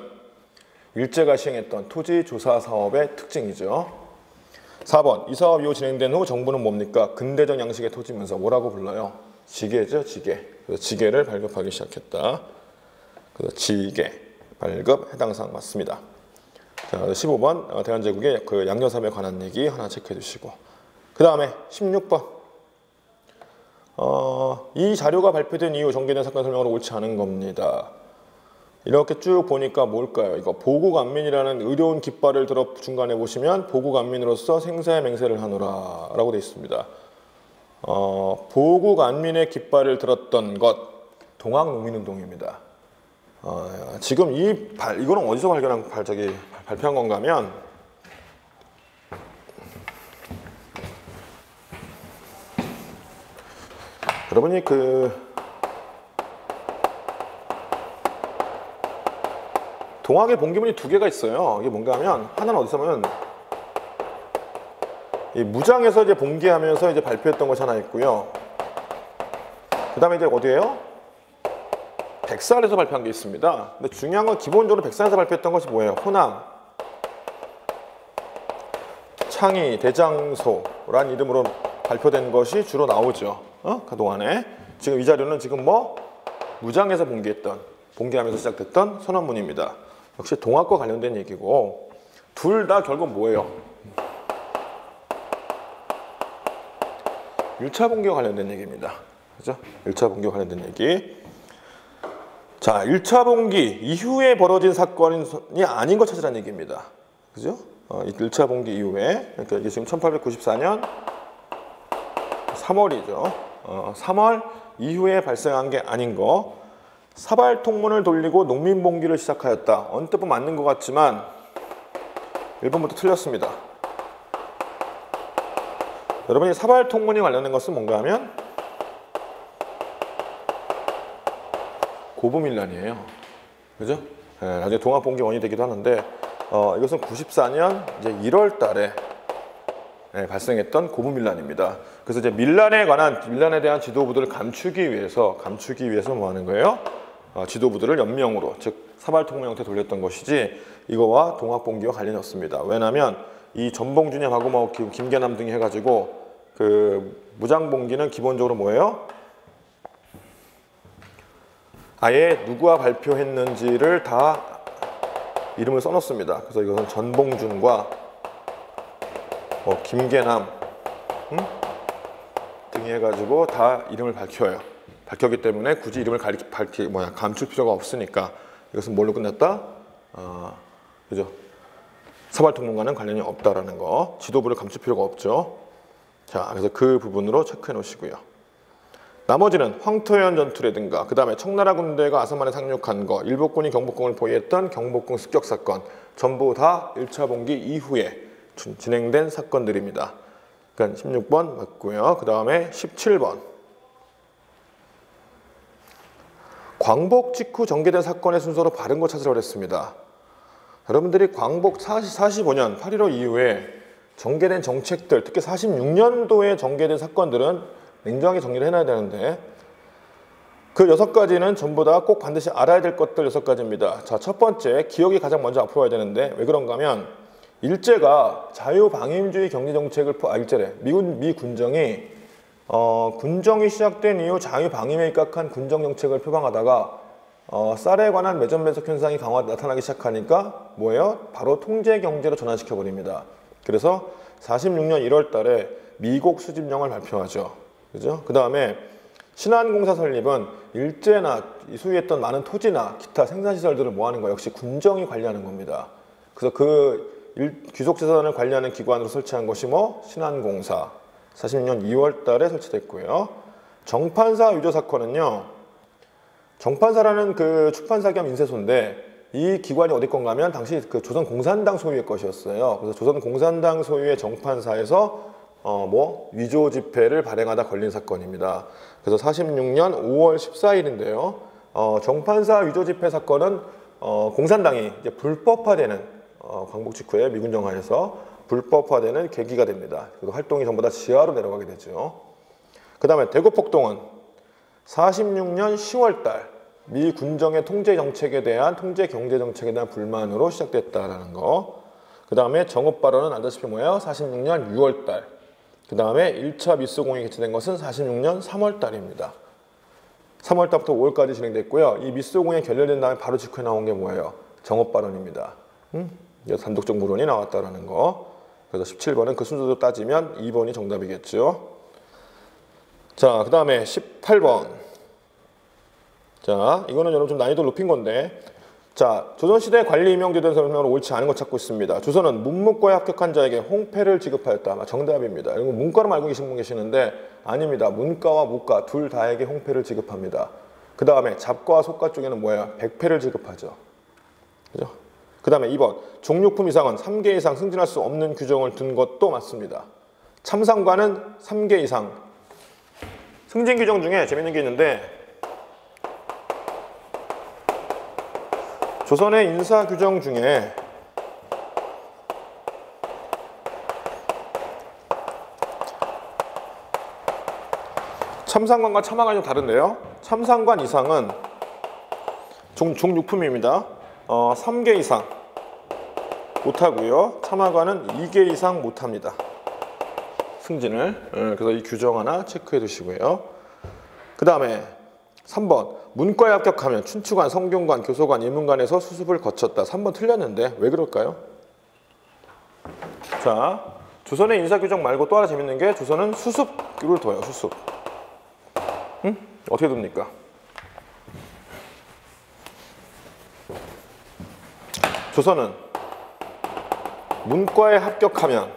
일제가 시행했던 토지 조사 사업의 특징이죠. 4번 이 사업 이후 진행된 후 정부는 뭡니까? 근대적 양식의 토지 문서 뭐라고 불러요? 지계죠, 지계. 그래서 지계를 발급하기 시작했다. 그래서 지계 발급 해당 사항 맞습니다. 자, 15번 대한제국의 그 양전사업에 관한 얘기 하나 체크해 주시고 그 다음에 16번 이 자료가 발표된 이후 전개된 사건 설명으로 옳지 않은 겁니다. 이렇게 쭉 보니까 뭘까요? 이거 보국안민이라는 의료운 깃발을 들어 중간에 보시면 보국안민으로서 생사의 맹세를 하노라 라고 되어 있습니다. 보국안민의 깃발을 들었던 것 동학농민운동입니다. 지금 이거는 어디서 발표한 건가 하면 여러분이 동학의 봉기문이 두 개가 있어요. 이게 뭔가 하면 하나는 어디서 하면 이 무장에서 이제 봉기하면서 이제 발표했던 것이 하나 있고요. 그 다음에 이제 어디예요? 백산에서 발표한 게 있습니다. 근데 중요한 건 기본적으로 백산에서 발표했던 것이 뭐예요? 호남, 창의, 대장소란 이름으로 발표된 것이 주로 나오죠. 그동안에. 지금 이 자료는 지금 무장에서 봉기하면서 시작됐던 선언문입니다. 역시 동학과 관련된 얘기고 둘 다 결국 뭐예요? 1차 봉기와 관련된 얘기입니다. 그죠? 1차 봉기와 관련된 얘기. 자, 1차 봉기 이후에 벌어진 사건이 아닌 것 찾으라는 얘기입니다. 그죠? 1차 봉기 이후에, 그러니까 이게 지금 1894년 3월이죠. 3월 이후에 발생한 게 아닌 거. 사발통문을 돌리고 농민봉기를 시작하였다. 언뜻 보면 맞는 것 같지만 1번부터 틀렸습니다. 여러분이 사발통문이 관련된 것은 뭔가 하면 고부밀란이에요. 그죠? 나중에 동학봉기 원인이 되기도 하는데 이것은 94년 이제 1월 달에 발생했던 고부밀란입니다. 그래서 이제 밀란에 대한 지도부들을 감추기 위해서 뭐 하는 거예요? 지도부들을 연명으로, 즉 사발통문 형태 돌렸던 것이지 이거와 동학봉기와 관련이 없습니다. 왜냐하면 이 전봉준이하고 김계남 등이 해가지고 그 무장봉기는 기본적으로 뭐예요? 아예 누구와 발표했는지를 다 이름을 써놓습니다. 그래서 이것은 전봉준과 뭐 김계남 등이 해가지고 다 이름을 밝혀요. 밝혔기 때문에 굳이 이름을 감출 필요가 없으니까 이것은 뭘로 끝났다? 그죠? 사발통문과는 관련이 없다라는 거. 지도부를 감출 필요가 없죠. 자, 그래서 그 부분으로 체크해 놓으시고요. 나머지는 황토현 전투라든가 그 다음에 청나라 군대가 아사만에 상륙한 거, 일본군이 경복궁을 포위했던 경복궁 습격 사건 전부 다 1차 봉기 이후에 진행된 사건들입니다. 그러니까 16번 맞고요. 그 다음에 17번 광복 직후 전개된 사건의 순서로 바른 거 찾으라고 했습니다. 여러분들이 광복 45년 8.15 이후에 전개된 정책들, 특히 46년도에 전개된 사건들은 냉정하게 정리를 해놔야 되는데 그 6가지는 전부 다 꼭 반드시 알아야 될 것들 6가지입니다. 자, 첫 번째, 기억이 가장 먼저 앞으로 와야 되는데 왜 그런가 하면 일제가 자유방임주의 경제정책을 미 군정이 군정이 시작된 이후 자유방임에 입각한 군정정책을 표방하다가 쌀에 관한 매점 매석 현상이 나타나기 시작하니까 뭐예요? 바로 통제경제로 전환시켜버립니다. 그래서 46년 1월 달에 미곡 수집령을 발표하죠. 그죠? 그 다음에 신안공사 설립은 일제나 소유했던 많은 토지나 기타 생산시설들을 뭐하는 거 역시 군정이 관리하는 겁니다. 그래서 귀속재산을 관리하는 기관으로 설치한 것이 신안공사. 46년 2월 달에 설치됐고요. 정판사 위조 사건은요. 정판사라는 그出판사 겸 인쇄소인데 이 기관이 어디 건가 하면 당시 그 조선공산당 소유의 것이었어요. 그래서 조선공산당 소유의 정판사에서 위조 지폐를 발행하다 걸린 사건입니다. 그래서 46년 5월 14일인데요. 정판사 위조 지폐 사건은 공산당이 이제 불법화되는 광복 직후에 미군정하에서 불법화되는 계기가 됩니다. 그리고 활동이 전부 다 지하로 내려가게 되죠. 그 다음에 대구폭동은 46년 10월 달 미 군정의 통제 경제정책에 대한 불만으로 시작됐다라는 거. 그 다음에 정읍 발언은 알다시피 뭐예요? 46년 6월 달. 그 다음에 1차 미스공이 개최된 것은 46년 3월 달입니다. 3월 달부터 5월까지 진행됐고요. 이 미스공이 결렬된 다음에 바로 직후에 나온 게 뭐예요? 정읍 발언입니다. 단독적 물언이 나왔다라는 거. 그래서 17번은 그 순서대로 따지면 2번이 정답이겠죠. 자, 그 다음에 18번. 자, 이거는 여러분 좀 난이도 높인 건데, 자, 조선시대 관리 임명제도에 설명으로 옳지 않은 거 찾고 있습니다. 조선은 문무과에 합격한 자에게 홍패를 지급하였다. 정답입니다. 이거 문과로 알고 계신 분 계시는데 아닙니다. 문과와 무과 둘 다에게 홍패를 지급합니다. 그 다음에 잡과와 속과 쪽에는 뭐예요? 백패를 지급하죠. 그죠? 그 다음에 2번 종육품 이상은 3개 이상 승진할 수 없는 규정을 둔 것도 맞습니다. 참상관은 3개 이상. 승진 규정 중에 재밌는 게 있는데 조선의 인사 규정 중에 참상관과 참하관이 좀 다른데요. 참상관 이상은 종육품입니다. 3개 이상 못하고요. 참하관은 2개 이상 못합니다. 승진을. 그래서 이 규정 하나 체크해 두시고요. 그 다음에 3번 문과에 합격하면 춘추관, 성균관, 교소관, 인문관에서 수습을 거쳤다. 3번 틀렸는데 왜 그럴까요? 자, 조선의 인사규정 말고 또 하나 재밌는 게 조선은 수습을 둬요. 수습. 어떻게 둡니까? 조선은 문과에 합격하면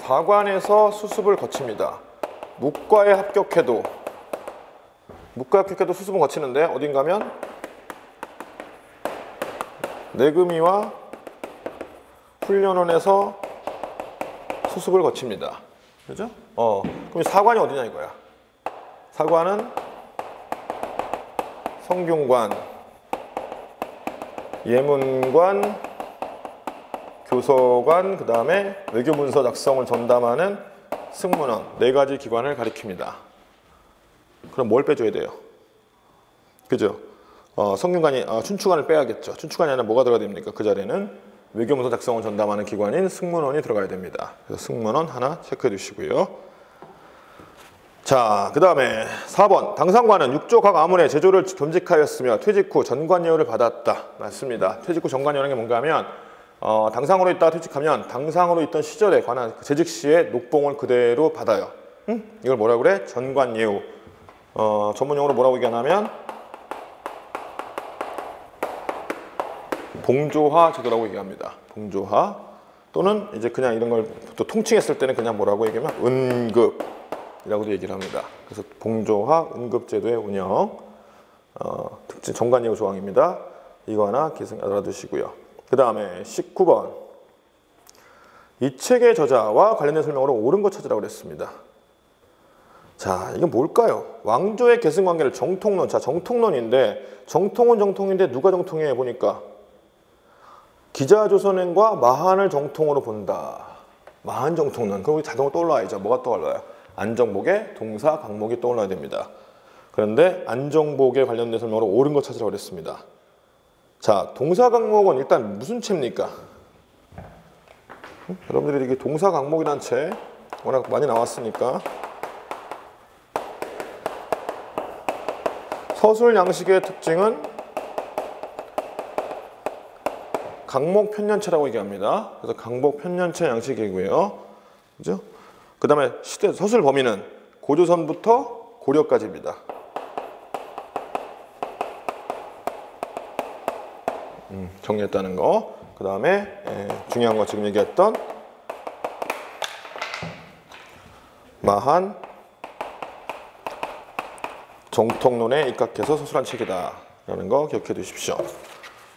사관에서 수습을 거칩니다. 무과에 합격해도 수습은 거치는데 어딘가 하면 내금위와 훈련원에서 수습을 거칩니다. 그죠? 그럼 사관이 어디냐 이거야. 사관은 성균관, 예문관, 교서관, 그 다음에 외교문서 작성을 전담하는 승문원 4가지 기관을 가리킵니다. 그럼 뭘 빼줘야 돼요? 그죠? 성균관이 춘추관을 빼야겠죠. 춘추관이 아니라 뭐가 들어가야 됩니까? 그 자리에는 외교문서 작성을 전담하는 기관인 승문원이 들어가야 됩니다. 그래서 승문원 하나 체크해 주시고요. 자, 그 다음에 4번 당상관은 육조 각 아문의 제조를 겸직하였으며 퇴직 후 전관예우를 받았다. 맞습니다. 퇴직 후 전관예우라는 게 뭔가 하면 당상으로 있다가 퇴직하면 당상으로 있던 시절에 관한 재직 시의 녹봉을 그대로 받아요. 이걸 뭐라고 그래? 전관예우. 전문용어로 뭐라고 얘기하냐면 봉조화 제도라고 얘기합니다. 봉조화 또는 이제 그냥 이런 걸 또 통칭했을 때는 그냥 뭐라고 얘기하면 은급이라고도 얘기를 합니다. 그래서 봉조화 은급제도의 운영 특징 전관예우 조항입니다. 이거 하나 계속 알아두시고요. 그 다음에 19번 이 책의 저자와 관련된 설명으로 옳은 거 찾으라고 그랬습니다. 자, 이게 뭘까요? 왕조의 계승관계를 정통론. 자, 정통론인데 정통은 정통인데 누가 정통해 보니까 기자조선행과 마한을 정통으로 본다. 마한 정통론. 그럼 자동으로 떠올라야죠. 뭐가 떠올라요? 안정복의 동사 강목이 떠올라야 됩니다. 그런데 안정복에 관련된 설명으로 옳은 거 찾으라고 그랬습니다. 자, 동사 강목은 일단 무슨 책입니까? 여러분들이 이게 동사 강목이라는 책 워낙 많이 나왔으니까 서술 양식의 특징은 강목 편년체라고 얘기합니다. 그래서 강목 편년체 양식이고요. 그죠? 그 다음에 시대 서술 범위는 고조선부터 고려까지입니다. 정리했다는 거. 그 다음에 중요한 거 지금 얘기했던 마한 정통론에 입각해서 서술한 책이다 라는 거 기억해 두십시오.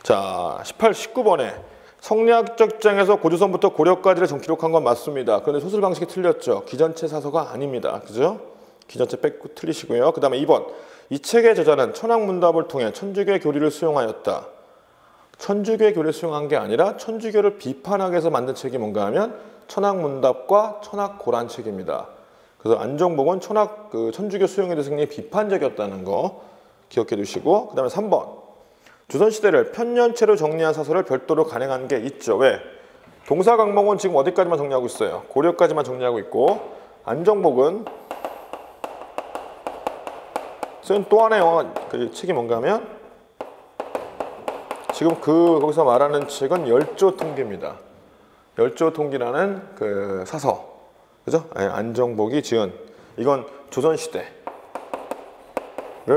자, 18, 19번에 성리학적 입장에서 고조선부터 고려까지를 기록한 건 맞습니다. 그런데 소술 방식이 틀렸죠. 기전체 사서가 아닙니다. 그죠? 기전체 뺏고 틀리시고요. 그 다음에 2번 이 책의 저자는 천학문답을 통해 천주교의 교리를 수용하였다. 천주교의 교리를 수용한 게 아니라 천주교를 비판하기 위해서 만든 책이 뭔가 하면 천학문답과 천학고란 책입니다. 그래서 안정복은 천주교 수용에 대해서 굉장히 비판적이었다는 거 기억해 두시고, 그 다음에 3번 조선시대를 편년체로 정리한 사설을 별도로 간행한 게 있죠. 왜? 동사 강목은 지금 어디까지만 정리하고 있어요? 고려까지만 정리하고 있고, 안정복은 쓴 또 하나의 그 책이 뭔가 하면 지금 거기서 말하는 책은 열조통기입니다. 열조통기라는 그 사서, 그죠? 안정복이 지은, 이건 조선시대를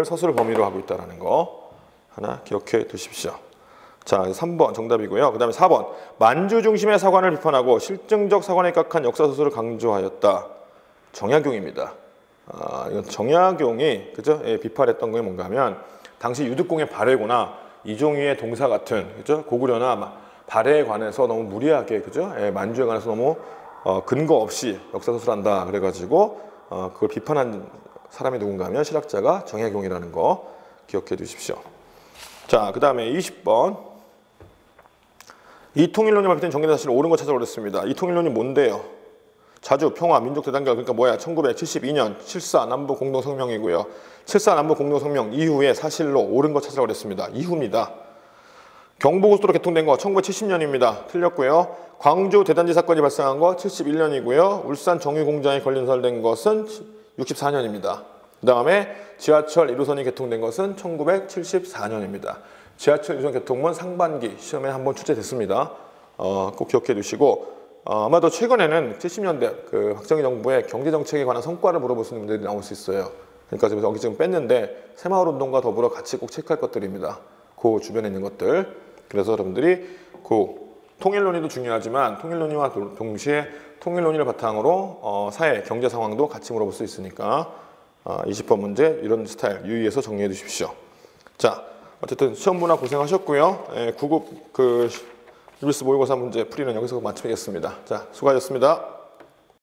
서술 범위로 하고 있다는 거 하나 기억해 두십시오. 자, 3번 정답이고요. 그 다음에 4번 만주 중심의 사관을 비판하고 실증적 사관에 입각한 역사서술을 강조하였다. 정약용입니다. 이건 정약용이 그죠? 비판했던 게 뭔가 하면 당시 유득공의 발해고나 이종희의 동사 같은 그죠? 고구려나 발해에 관해서 너무 무리하게 그죠? 만주에 관해서 너무 근거 없이 역사서술한다 그래가지고 그걸 비판한 사람이 누군가 하면 실학자가 정약용이라는 거 기억해 두십시오. 자, 그 다음에 20번 이통일론이 발표된 정계된 사실 옳은 거 찾아오랬습니다. 이통일론이 뭔데요? 자주, 평화, 민족대단결, 그러니까 뭐야? 1972년 7.4 남북 공동성명이고요. 7.4 남북 공동성명 이후에 사실로 옳은 거 찾으라고 그랬습니다. 이후입니다. 경부고속도로 개통된 거 1970년입니다. 틀렸고요. 광주 대단지 사건이 발생한 거 71년이고요. 울산 정유공장이 건설된 것은 64년입니다. 그 다음에 지하철 1호선이 개통된 것은 1974년입니다. 지하철 1호선 개통은 상반기 시험에 한번 출제됐습니다. 꼭 기억해 두시고, 아마도 최근에는 70년대 그 박정희 정부의 경제정책에 관한 성과를 물어볼 수 있는 문제들이 나올 수 있어요. 그러니까 여기 지금 뺐는데 새마을운동과 더불어 같이 꼭 체크할 것들입니다. 그 주변에 있는 것들. 그래서 여러분들이 그 통일론의도 중요하지만 통일론의와 동시에 통일론의를 바탕으로 사회, 경제 상황도 같이 물어볼 수 있으니까 20번 문제 이런 스타일 유의해서 정리해 주십시오. 자, 어쨌든 시험 문화 고생하셨고요. 9급 그 UBS 모의고사 문제 풀이는 여기서 마치겠습니다. 자, 수고하셨습니다.